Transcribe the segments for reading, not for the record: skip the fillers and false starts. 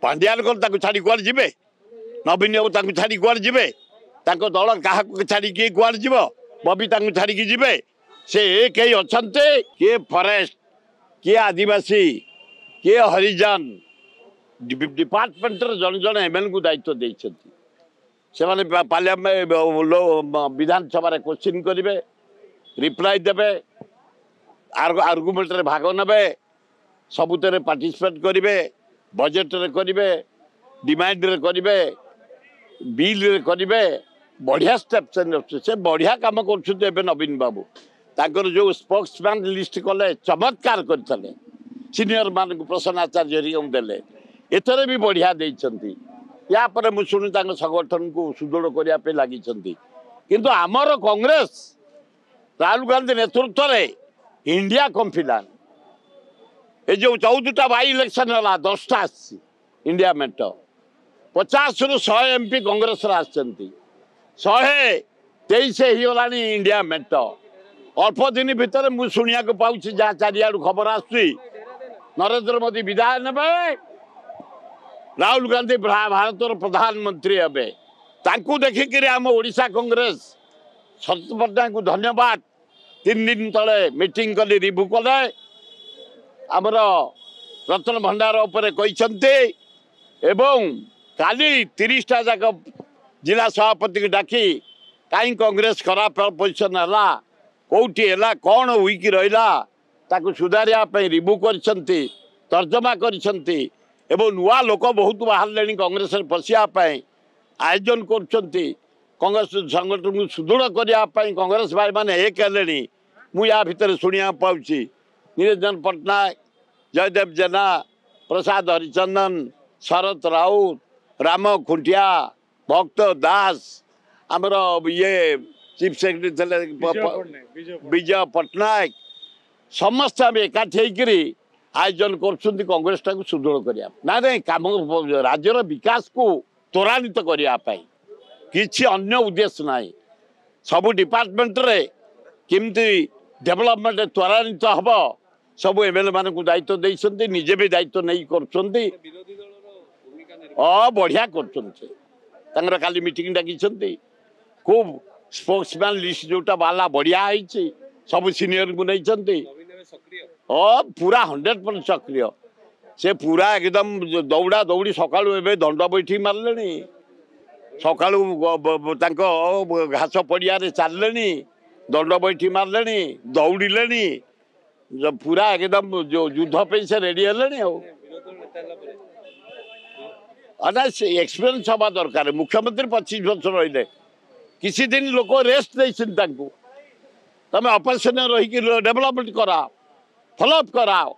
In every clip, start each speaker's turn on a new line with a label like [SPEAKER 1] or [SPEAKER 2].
[SPEAKER 1] पांड्यान को छाड़ी कुआड़ जी नवीन बाबू छाड़ी कुआड़ जी दल क्या छाड़ी किए कुआड़ जीव बबी छाड़ी जी से कई अच्छा किए फरेस्ट किए आदिवासी किए हरिजन डिपार्टमेंट जन जन एमएलए को दायित्व देते पार्लियामेंट विधानसभा क्वेश्चन करेंगे रिप्लाई देवे आर्गुमेंट भाग ने सबुत पार्टिसिपेट करेंगे बजेट रे करेंगे डिमांड रे करेंगे बिल रे करेंगे बढ़िया स्टेप से बढ़िया कम कर नवीन बाबू ताकर जो स्पोक्समैन लिस्ट कले चमत्कार करते सीनियर मान प्रसन्न आचार्य देले एथरे भी बढ़िया देइछंती या पर मु सुनु तांग संगठन को सुदृढ़ करने लगी किंतु आमर कांग्रेस राहुल गांधी नेतृत्व में इंडिया कंफिलान ये जो 14टा बाई इलेक्शन है 10टा इंडिया मेट 50 रु 100 एमपी कांग्रेस 123 होगा इंडिया मेट अल्प दिन भितर मुझे शुणा पाऊँ जहाँ चारियाड़ खबर आसुची नरेंद्र मोदी विदाय ने राहुल गांधी भारत प्रधानमंत्री हे ताकू देखिक आम ओडिशा कांग्रेस शरद पट्टनायक को धन्यवाद 3 दिन तले मीटिंग कली रिव्यू कले आमर रतन भंडार उपरे एवं काली 30टा जाक जिला सभापति को डाकी कहीं कांग्रेस खराब पोजिशन है कौटी है कौन वीक रहा सुधारिया रिव्यू कर तर्जमा कर नुआ लोक बहुत बाहर कांग्रेस पशियापी आयोजन कर कांग्रेस संगठन को सुदृढ़ करने कांग्रेस भाई मैंने एक है मुझे भितर शुणा पाऊँ निरंजन पट्टनायक जयदेव जेना प्रसाद हरिचंदन शरद राउत राम खुंटिया भक्त दास आमर ये चीफ सेक्रेटरी विजय पट्टनायक समस्त आम एकाठी आयोजन कर कांग्रेस टाक सुदृढ़ करने ना कम राज्यर विकास को त्वरान्वित करने किसी अन्य उद्देश्य ना सबू डिपार्टमेंट रे किमती डेवलपमेंट त्वरान्वित हम सब एमएलए मान को दायित्व देते निजे भी दायित्व नहीं कर बढ़िया कर काली मीटिंग डाकी खूब स्पोक्समैन लिस्ट जोटा बाला बढ़िया है सब सीनियर को नहीं पूरा 100% सक्रिय से पूरा एकदम दौड़ा दौड़ी सका दंड बैठी मारे सका घास पड़िया चलने दंड बैठी मारे दौड़े पूरा एकदम जो युद्ध पे से रेडी है एक्सपीरियंस हवा दरकार मुख्यमंत्री 25 वर्ष रही किसी दिन लोक रेस्ट नहीं तुम ऑपरेशन रही डेवलपमेंट कराओ फॉलोअप कराओ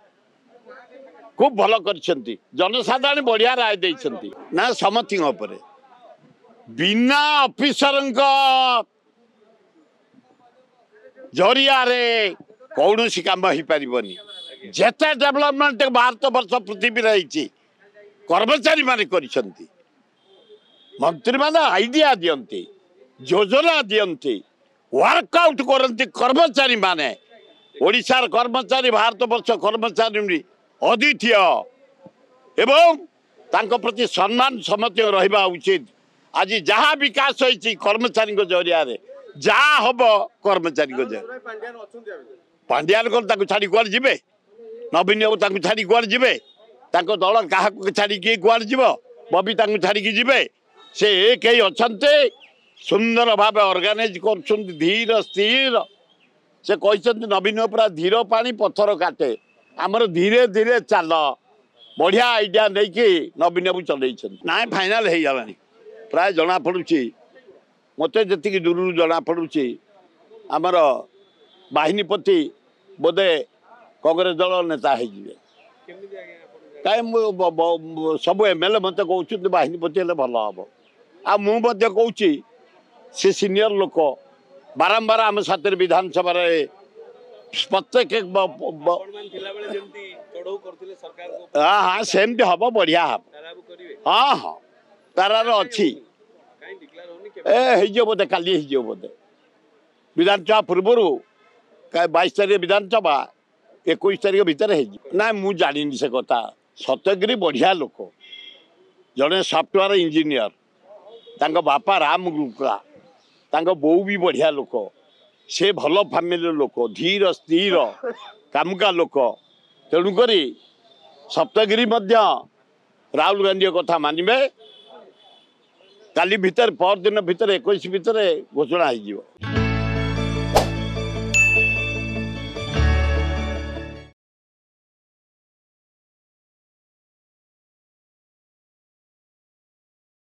[SPEAKER 1] खूब भल कर जनसाधारण बढ़िया राय देती ना समति बिना ऑफिसर जरिया कौन सी काम हो पारनी जेते डेवलपमेंट भारत वर्ष पृथ्वी रही कर्मचारी माने करिसंती मंत्री माने आइडिया दियंती योजना दियंती वर्कआउट करती कर्मचारी माने ओडिशार कर्मचारी भारत वर्ष कर्मचारी अद्वितीय एवं तांको प्रति सम्मान समस्त रहिबा उचित आज जहाँ विकास होइछि कर्मचारी जरिया जहाँ हम कर्मचारी पांड्यान को छाड़ी कुआड़ जी नवीन बाबू छाड़ी कुआड़ जी दल क्या छाड़ी किए कुआड़ जीव बबी छाड़ी जी से कई अच्छा सुंदर भाव ऑर्गेनाइज कर धीर स्थिर से कहते नवीन पूरा धीर पानी पत्थर काटे आमर धीरे धीरे चल बढ़िया आइडिया नहीं कि नवीन बाबू चल ना फाइनाल हो गला प्राय जना पड़ुची मत जी दूर जना पड़ुची आमर बाहिनीपति बोधे कांग्रेस दल नेता हो कहीं सब एमएलए मत कहते बाहिनीपति हेल्ले भल हम आ मुझे कहूँ से सीनियर लोक बारंबार आम साथ विधानसभा प्रत्येक हाँ हाँ सेमती हम बढ़िया हम हाँ हाँ तार अच्छी बोधे काली बोधे विधानसभा पूर्वर 22 तारीख विधानसभा 21 तारीख भितर ना मुझे जानी से कथा सत्यगिरी बढ़िया लोक जड़े सॉफ्टवेयर इंजीनियर तांको बापा राम गुप्ता तांको बोऊ भी बढ़िया लोक से भल फैमिली लोक धीर स्थिर कामुका लोक तेणुक सप्तगिरी राहुल गांधी कथा मानवे काली भितर पर दिन भितर 21 भितर घोषणा हो।